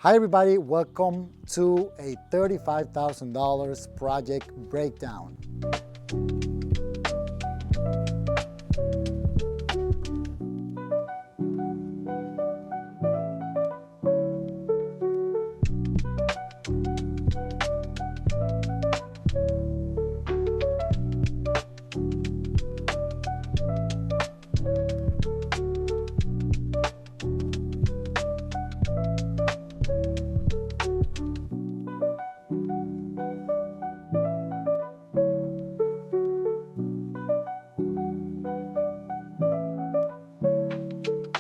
Hi everybody, welcome to a $35,000 project breakdown.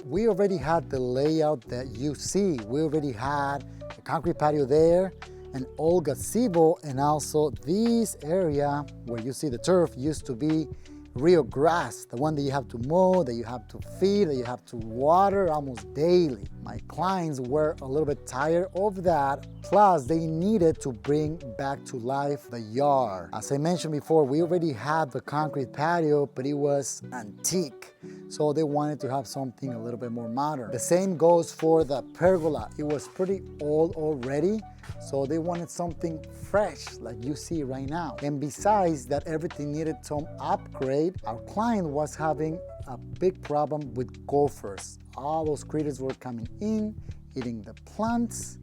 We already had the layout that you see. We already had a concrete patio there, an old gazebo, and also this area where you see the turf used to be real grass, the one that you have to mow, that you have to feed, that you have to water almost daily. My clients were a little bit tired of that, plus they needed to bring back to life the yard. As I mentioned before, we already had the concrete patio, but it was antique. So they wanted to have something a little bit more modern. The same goes for the pergola. It was pretty old already, so they wanted something fresh like you see right now. And besides that, everything needed some upgrade. Our client was having a big problem with gophers. All those critters were coming in, eating the plants,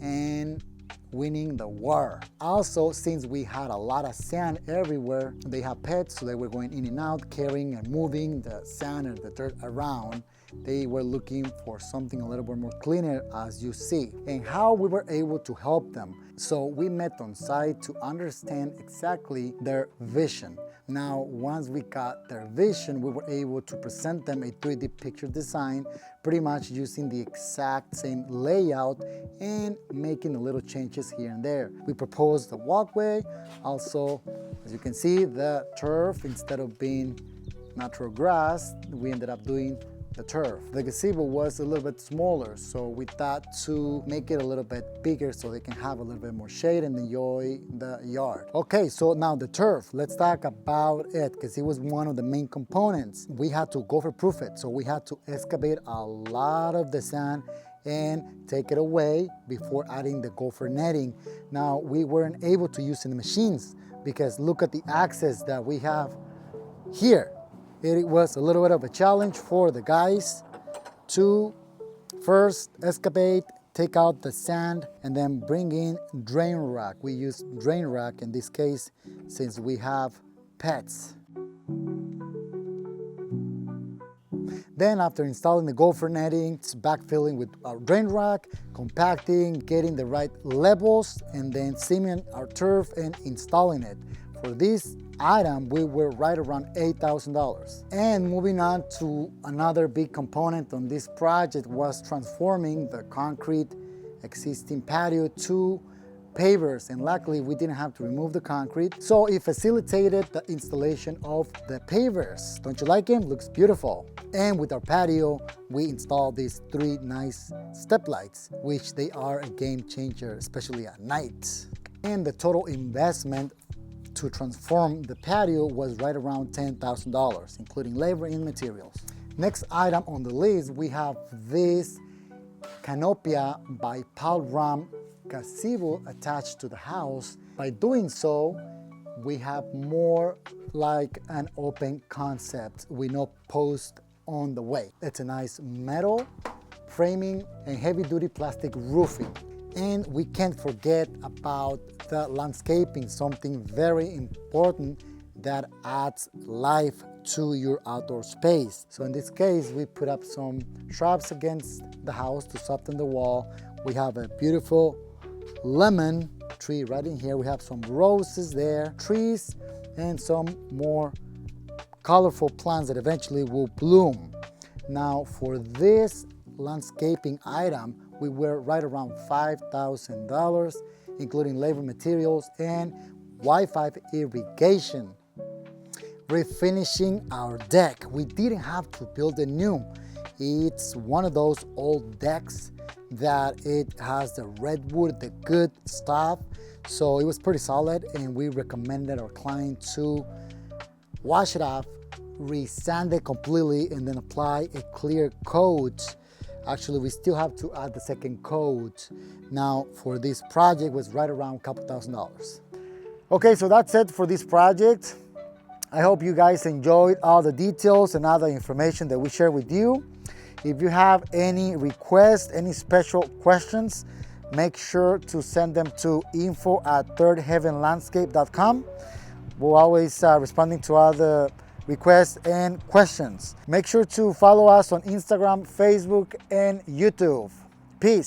and winning the war. Also, since we had a lot of sand everywhere, they have pets, so they were going in and out, carrying and moving the sand and the dirt around. They were looking for something a little bit more cleaner, as you see, and how we were able to help them. So we met on site to understand exactly their vision. Now, once we got their vision, we were able to present them a 3D picture design, pretty much using the exact same layout and making the little changes here and there. We proposed the walkway. Also, as you can see, the turf, instead of being natural grass, we ended up doing the turf. The gazebo was a little bit smaller, so we thought to make it a little bit bigger so they can have a little bit more shade and enjoy the yard. Okay, so now the turf, let's talk about it, because it was one of the main components. We had to gopher proof it, so we had to excavate a lot of the sand and take it away before adding the gopher netting. Now, we weren't able to use the machines because look at the access that we have here. It was a little bit of a challenge for the guys to first excavate, take out the sand, and then bring in drain rack. We use drain rack in this case since we have pets. Then after installing the gopher netting, it's backfilling with our drain rack, compacting, getting the right levels, and then cementing our turf and installing it. For this item, we were right around $8,000. And moving on to another big component on this project was transforming the concrete existing patio to pavers, and luckily we didn't have to remove the concrete, so it facilitated the installation of the pavers. Don't you like them? Looks beautiful. And with our patio, we installed these 3 nice step lights, which they are a game changer, especially at night. And the total investment to transform the patio was right around $10,000, including labor and materials. Next item on the list, we have this Canopia by Paver gazebo attached to the house. By doing so, we have more like an open concept with no post on the way. It's a nice metal framing and heavy-duty plastic roofing. And we can't forget about the landscaping, something very important that adds life to your outdoor space. So in this case, we put up some shrubs against the house to soften the wall. We have a beautiful lemon tree right in here. We have some roses there, trees, and some more colorful plants that eventually will bloom. Now for this landscaping item, we were right around $5,000, including labor, materials, and Wi-Fi irrigation. Refinishing our deck. We didn't have to build a new. It's one of those old decks that it has the redwood, the good stuff. So it was pretty solid, and we recommended our client to wash it off, re-sand it completely, and then apply a clear coat Actually, we still have to add the second coat. Now, for this project was right around a couple $1,000s. Okay, so that's it for this project. I hope you guys enjoyed all the details and all the information that we share with you. If you have any requests, any special questions, make sure to send them to info@thirdheavenlandscape.com. We're always responding to all the requests and questions. Make sure to follow us on Instagram, Facebook, and YouTube. Peace.